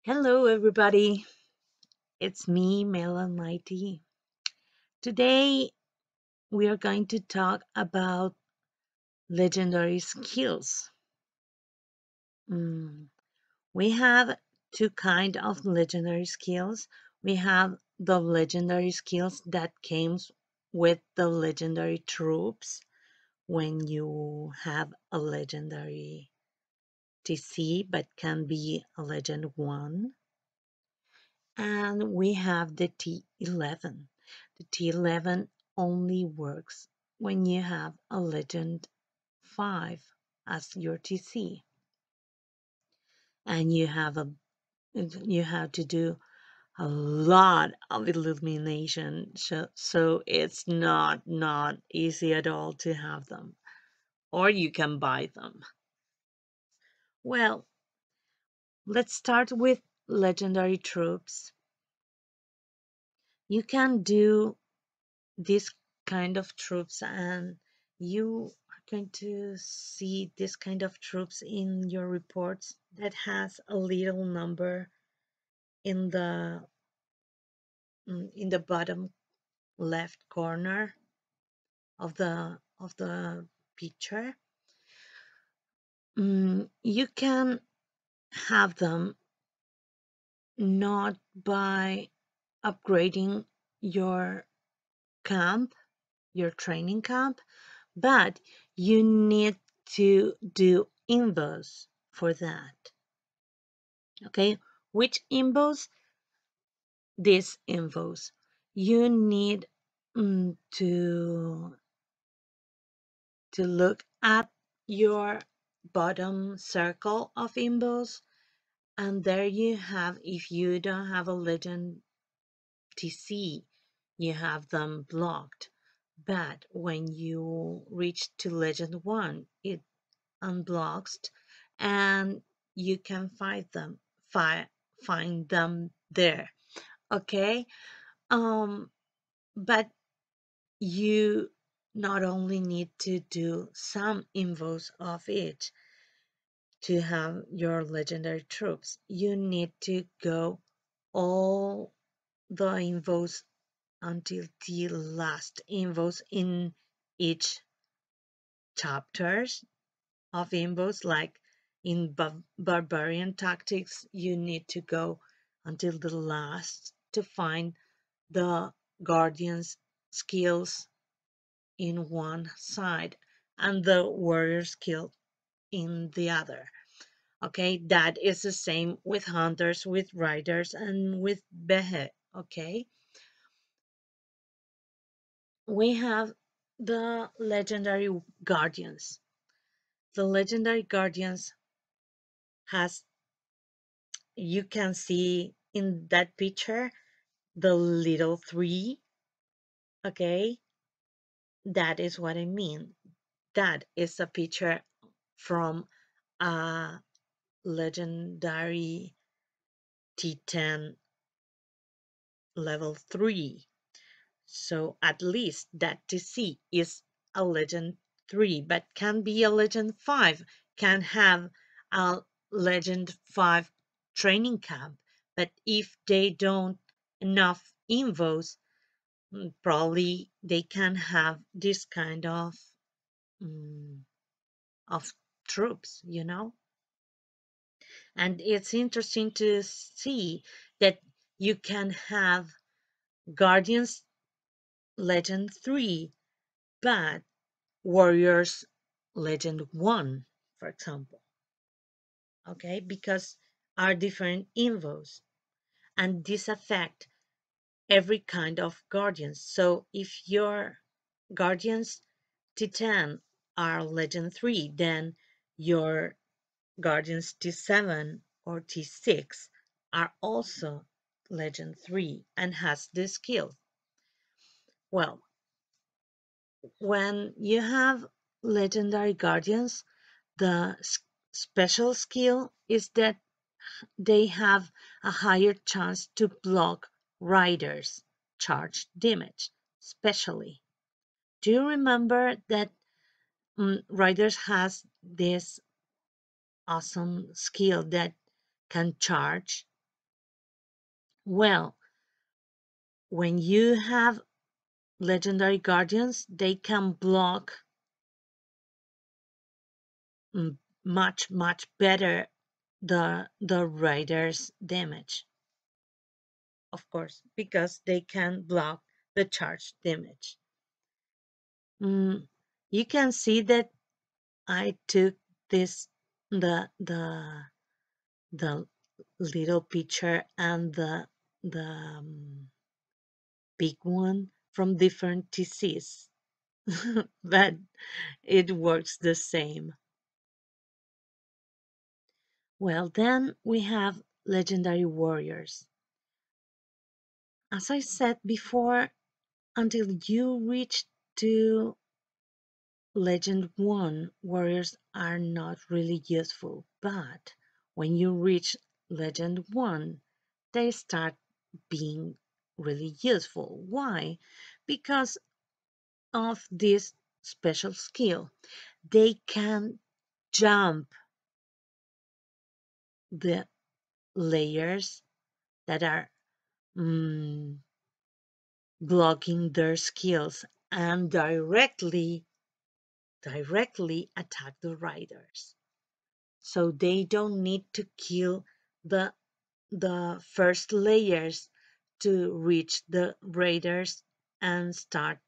Hello, everybody. It's me, Mighty. Today, we are going to talk about legendary skills. Mm, We have two kind of legendary skills. We have the legendary skills that came with the legendary troops when you have a legendary TC, but can be a legend 1. And we have the T11. The T11 only works when you have a legend 5 as your TC. And you have to do a lot of illumination, so it's not easy at all to have them, or you can buy them. Well, let's start with legendary troops. You can do this kind of troops, and you are going to see this kind of troops in your reports that has a little number in the bottom left corner of the picture. You can have them not by upgrading your camp, your training camp, but you need to do invos for that. Okay, which invos? These invos. You need to look at your bottom circle of invos, and there you have, if you don't have a legend TC, you have them blocked. But when you reach to legend 1, it unblocks, and you can find them there. Okay. But you not only need to do some invos of it to have your legendary troops, you need to go all the invos until the last invos in each chapters of invos. Like in barbarian tactics, you need to go until the last to find the guardian's skills in one side and the warrior skill in the other. Okay, that is the same with hunters, with riders, and with behemoths. Okay, we have the legendary guardians. The legendary guardians has, you can see in that picture, the little 3. Okay, that is what I mean. That is a picture from a legendary T10 level 3. So at least that TC is a legend 3, but can be a legend 5, can have a legend 5 training camp. But if they don't enough invos, probably they can have this kind mm, of troops, And it's interesting to see that you can have Guardians Legend 3, but Warriors Legend 1, for example. Okay, because are different invos, and this affect every kind of Guardians. So if your Guardians T10 are Legend 3, then your Guardians T7 or T6 are also Legend 3 and has this skill. Well, when you have legendary guardians, the special skill is that they have a higher chance to block riders' charge damage, especially. Do you remember that riders has this awesome skill that can charge? Well, when you have legendary guardians, they can block much better the rider's damage, of course, because they can block the charge damage. Mm, you can see that I took this the little picture and the big one from different TCs, but it works the same. Well, then we have legendary warriors. As I said before, until you reach to Legend 1, warriors are not really useful, but when you reach Legend 1, they start being really useful. Why? Because of this special skill. They can jump the layers that are mm, blocking their skills and directly attack the riders. So they don't need to kill the first layers to reach the raiders and start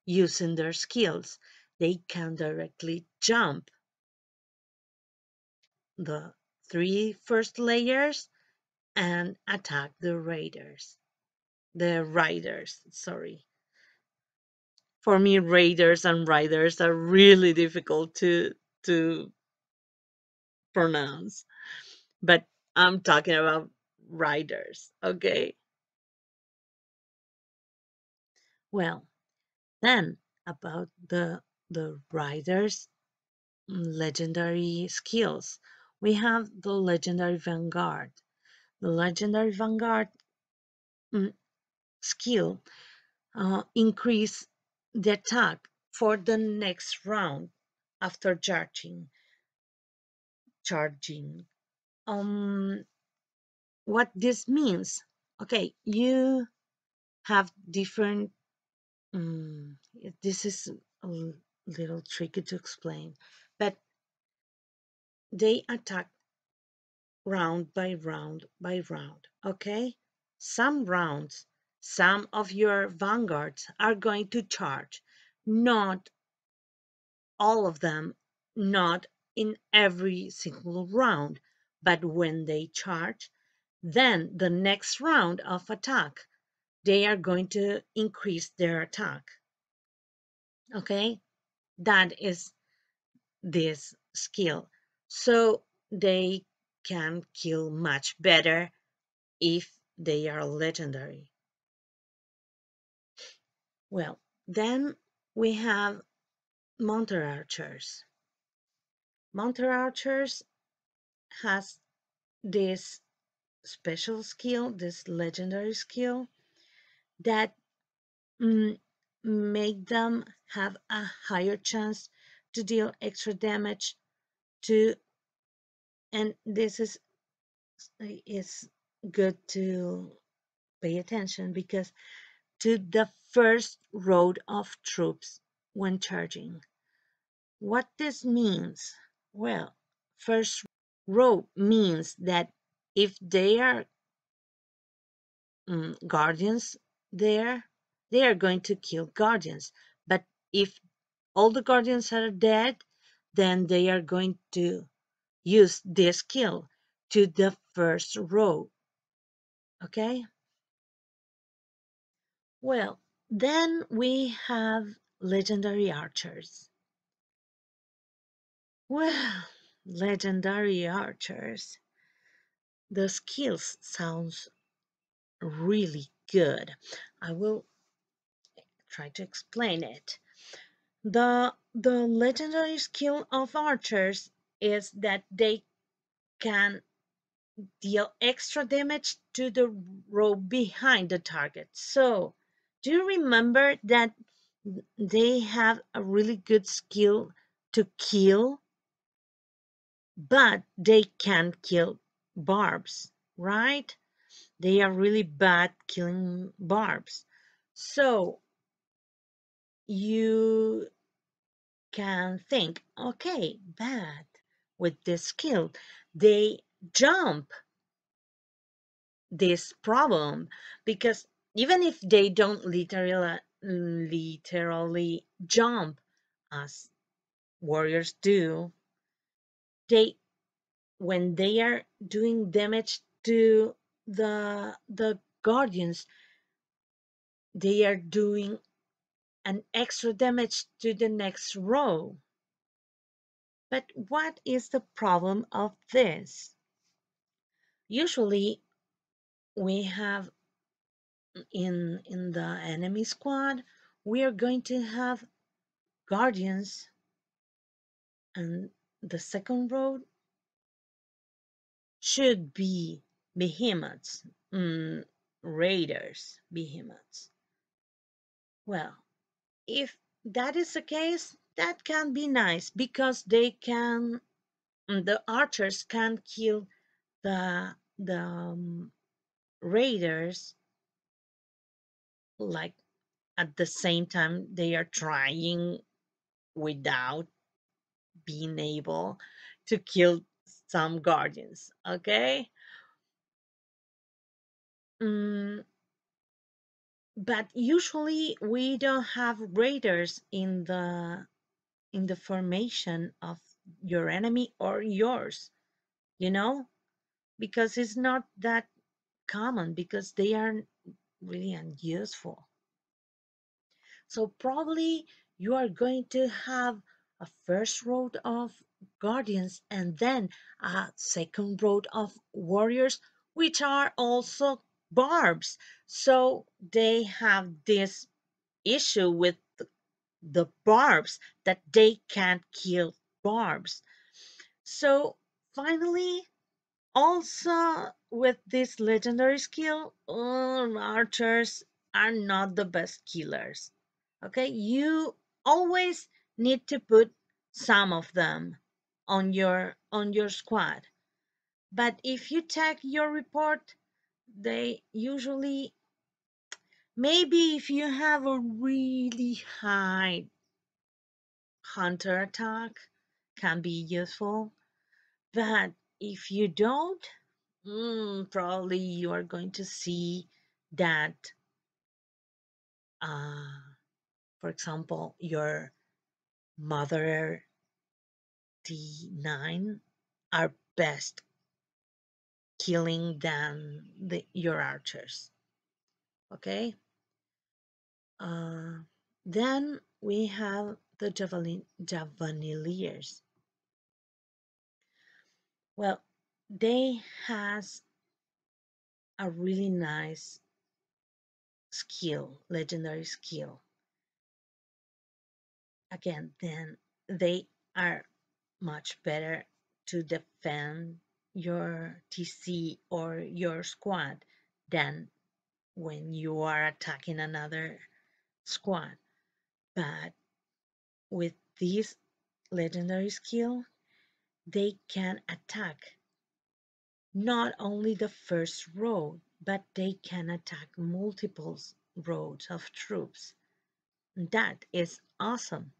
using their skills. They can directly jump the three first layers and attack the riders, sorry. For me, raiders and riders are really difficult to pronounce, but I'm talking about riders, okay? Well, then about the riders' legendary skills, we have the legendary vanguard. The legendary vanguard mm, skill increase the attack for the next round after charging. Um, what this means? Okay, you have different. Um, this is a little tricky to explain, but they attack round by round by round. Okay, some rounds, some of your vanguards are going to charge, not all of them, not in every single round, but when they charge, then the next round of attack, they are going to increase their attack. Okay, that is this skill. So they can kill much better if they are legendary. Well, then we have mounted archers. Mounted archers has this special skill, this legendary skill that mm, make them have a higher chance to deal extra damage to, and this is good to pay attention because to the first row of troops when charging. What this means? Well, first row means that if they are guardians there, they are going to kill guardians. But if all the guardians are dead, then they are going to use this skill to the first row. Okay? Well, then we have legendary archers. Well, legendary archers. The skills sounds really good. I will try to explain it. The legendary skill of archers is that they can deal extra damage to the row behind the target. So, do you remember that they have a really good skill to kill, but they can't kill barbs, right? They are really bad killing barbs. So you can think, okay, bad with this skill. They jump this problem because even if they don't literally jump as warriors do, they when they are doing damage to the guardians, they are doing an extra damage to the next row. But what is the problem of this? Usually we have in the enemy squad, we are going to have guardians, and the second row should be behemoths, raiders, behemoths. Well, if that is the case, that can be nice because the archers can kill the raiders, like at the same time they are trying without being able to kill some guardians. Okay. Mm, but usually we don't have raiders in the formation of your enemy or yours, you know, because it's not that common because they are really unuseful. So probably you are going to have a first row of guardians and then a second row of warriors, which are also barbs. So they have this issue with the barbs that they can't kill barbs. So finally, also with this legendary skill, archers are not the best killers. Okay, you always need to put some of them on your squad. But if you check your report, they usually, maybe if you have a really high hunter attack, can be useful. But if you don't, probably you are going to see that, uh, for example, your mother T9 are best killing than your archers. Okay. Uh, then we have the Javaniliers. Well, they has a really nice skill, legendary skill. Again, then they are much better to defend your TC or your squad than when you are attacking another squad. But with this legendary skill, they can attack not only the first row, but they can attack multiple rows of troops. That is awesome.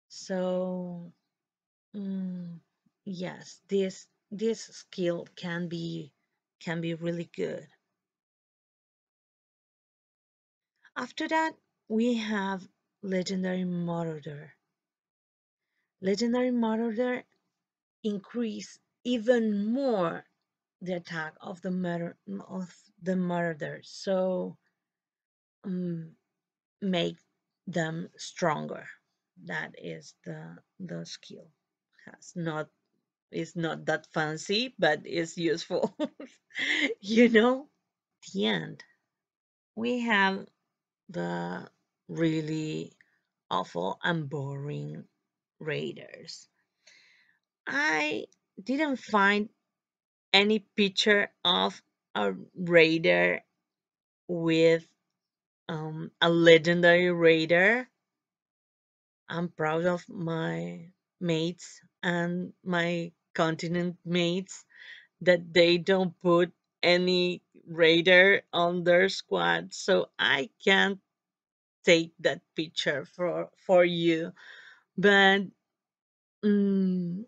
So, mm, yes, this skill can be really good. After that, we have Legendary Marauder. Legendary Marauder increase even more the attack of the marauder, so um, make them stronger. That is the skill. Has not is not that fancy, but is useful. You know. The end. We have the really awful and boring raiders. I didn't find any picture of a raider with a legendary raider. I'm proud of my mates and my continent mates that they don't put any raider on their squad, so I can't take that picture for you. But mm,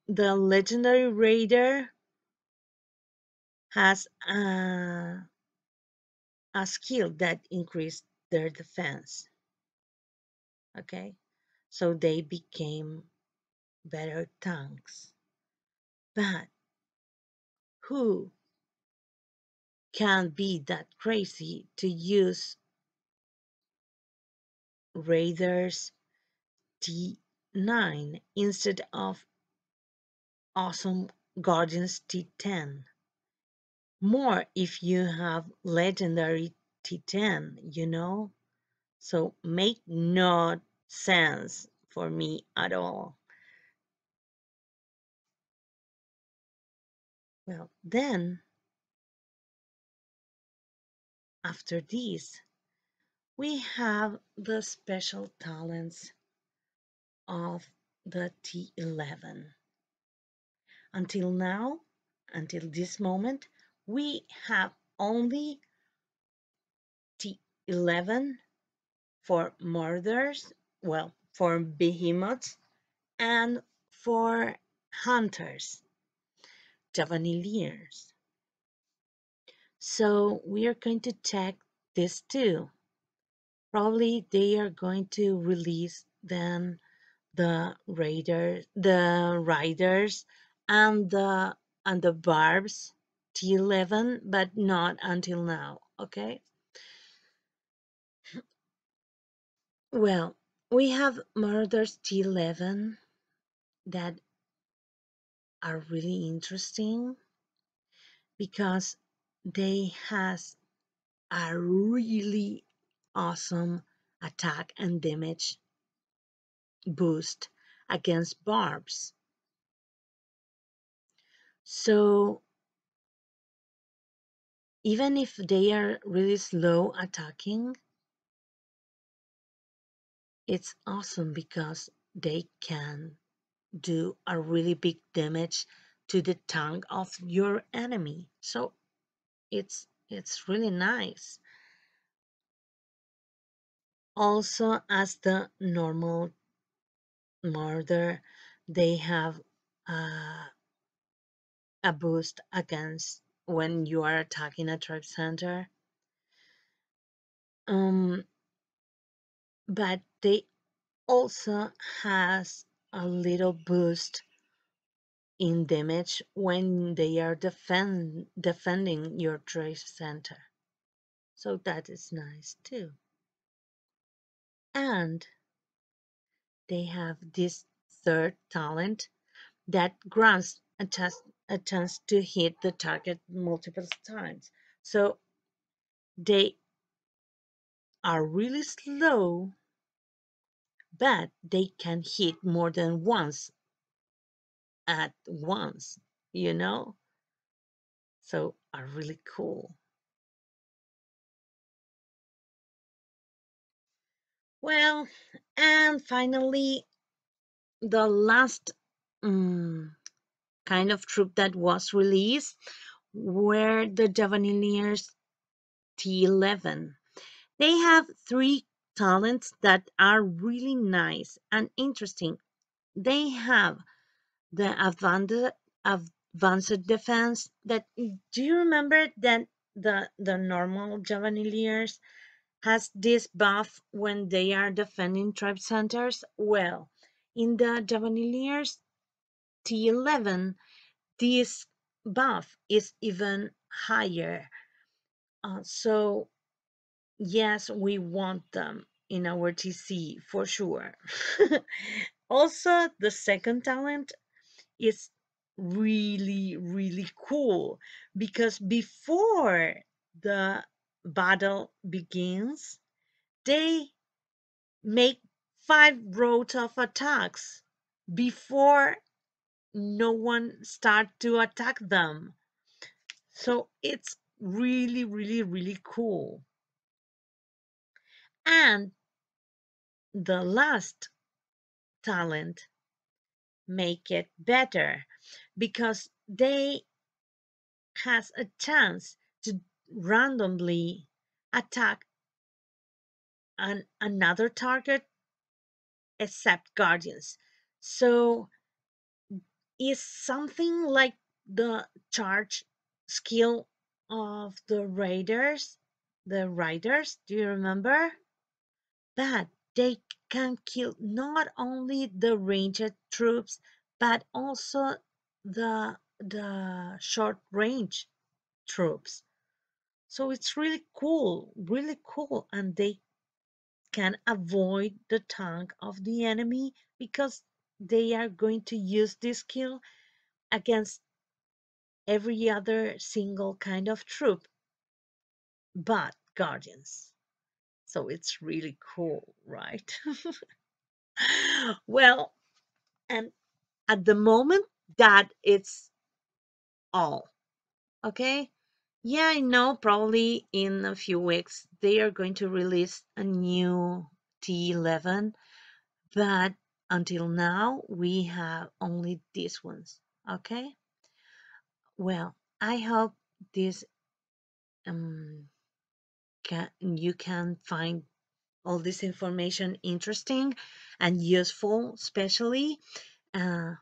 the legendary raider has a skill that increased their defense. Okay, so they became better tanks. But who can be that crazy to use Raiders T9 instead of awesome Guardians T10? More if you have legendary T10. So make no sense for me at all. Well, then after this, we have the special talents of the T11. Until now, until this moment, we have only T11 for murders, well, for behemoths, and for hunters, javanileers. So we are going to check this too. Probably they are going to release then the riders and the barbs T11, but not until now. Okay. Well, we have murders T11 that are really interesting because they has a really awesome attack and damage boost against barbs. So even if they are really slow attacking, it's awesome because they can do a really big damage to the tongue of your enemy. So it's really nice. Also, as the normal murder, they have uh, a boost against when you are attacking a tribe center. Um, but they also has a little boost in damage when they are defending your tribe center. So that is nice too. And they have this third talent that grants a chance to hit the target multiple times. So they are really slow, but they can hit more than once at once, you know? So are really cool. Well, and finally, the last mm, kind of troop that was released were the Javanileers T11. They have three talents that are really nice and interesting. They have the advanced defense that do you remember that the normal Javanileers has this buff when they are defending tribe centers? Well, in the Javanileers T11, this buff is even higher. So yes, we want them in our TC for sure. Also, the second talent is really, really cool because before the battle begins, they make 5 rows of attacks before no one start to attack them. So it's really, really, really cool. And the last talent make it better because they has a chance to randomly attack another target except guardians. So it's something like the charge skill of the riders. Do you remember? But they can kill not only the ranged troops but also the short range troops. So it's really cool, and they can avoid the tank of the enemy because they are going to use this skill against every other single kind of troop but guardians. So it's really cool, right? Well, and at the moment, that it's all. Okay? Yeah, I know probably in a few weeks they are going to release a new T11, but until now we have only these ones. Okay? Well, I hope this you can find all this information interesting and useful, especially uh,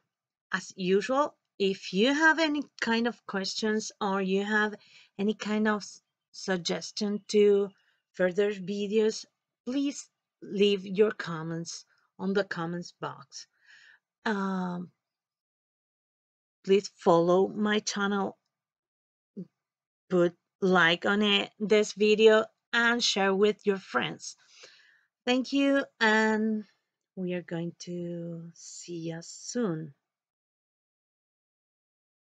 as usual. If you have any kind of questions or you have any kind of suggestion to further videos, please leave your comments on the comments box. Um, please follow my channel, put like on this video, and share with your friends. Thank you, and we are going to see us soon.